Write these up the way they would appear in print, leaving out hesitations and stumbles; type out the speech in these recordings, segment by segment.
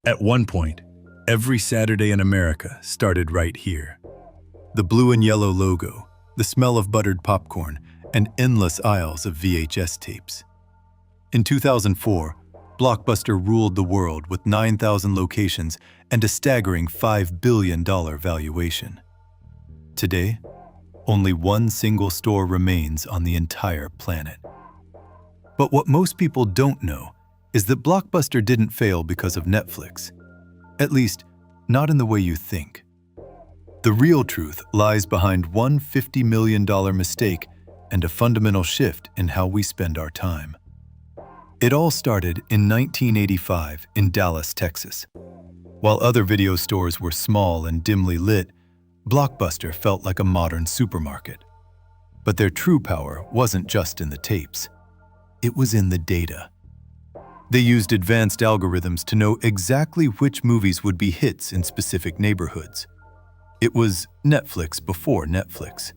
At one point, every Saturday in America started right here. The blue and yellow logo, the smell of buttered popcorn, and endless aisles of VHS tapes. In 2004, Blockbuster ruled the world with 9,000 locations and a staggering $5 billion valuation. Today, only one single store remains on the entire planet. But what most people don't know is that Blockbuster didn't fail because of Netflix. At least, not in the way you think. The real truth lies behind one $50 million mistake and a fundamental shift in how we spend our time. It all started in 1985 in Dallas, Texas. While other video stores were small and dimly lit, Blockbuster felt like a modern supermarket. But their true power wasn't just in the tapes. It was in the data. They used advanced algorithms to know exactly which movies would be hits in specific neighborhoods. It was Netflix before Netflix.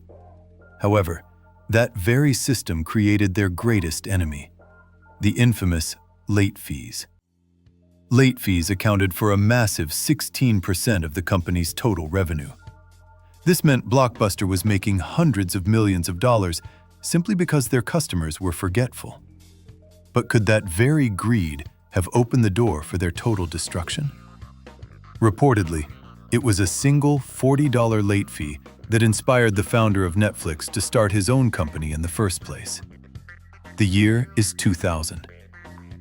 However, that very system created their greatest enemy, the infamous late fees. Late fees accounted for a massive 16% of the company's total revenue. This meant Blockbuster was making hundreds of millions of dollars simply because their customers were forgetful. But could that very greed have opened the door for their total destruction? Reportedly, it was a single $40 late fee that inspired the founder of Netflix to start his own company in the first place. The year is 2000.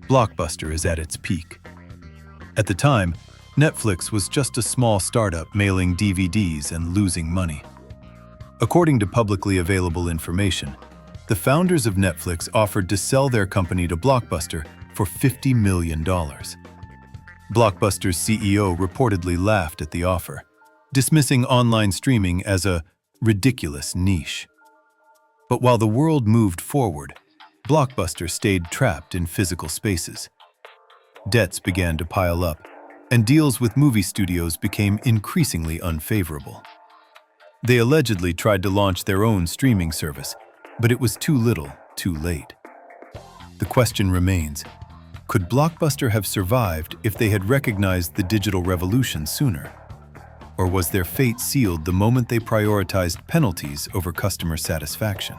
Blockbuster is at its peak. At the time, Netflix was just a small startup mailing DVDs and losing money. According to publicly available information, the founders of Netflix offered to sell their company to Blockbuster for $50 million. Blockbuster's CEO reportedly laughed at the offer, dismissing online streaming as a ridiculous niche. But while the world moved forward, Blockbuster stayed trapped in physical spaces. Debts began to pile up, and deals with movie studios became increasingly unfavorable. They allegedly tried to launch their own streaming service, but it was too little, too late. The question remains, could Blockbuster have survived if they had recognized the digital revolution sooner? Or was their fate sealed the moment they prioritized penalties over customer satisfaction?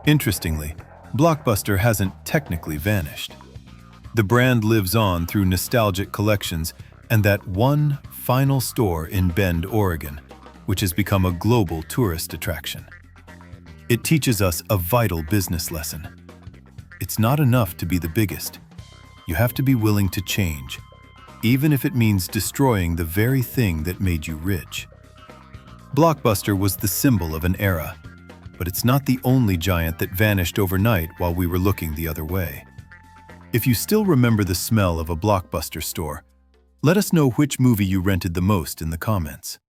Interestingly, Blockbuster hasn't technically vanished. The brand lives on through nostalgic collections and that one final store in Bend, Oregon, which has become a global tourist attraction. It teaches us a vital business lesson. It's not enough to be the biggest. You have to be willing to change, even if it means destroying the very thing that made you rich. Blockbuster was the symbol of an era, but it's not the only giant that vanished overnight while we were looking the other way. If you still remember the smell of a Blockbuster store, let us know which movie you rented the most in the comments.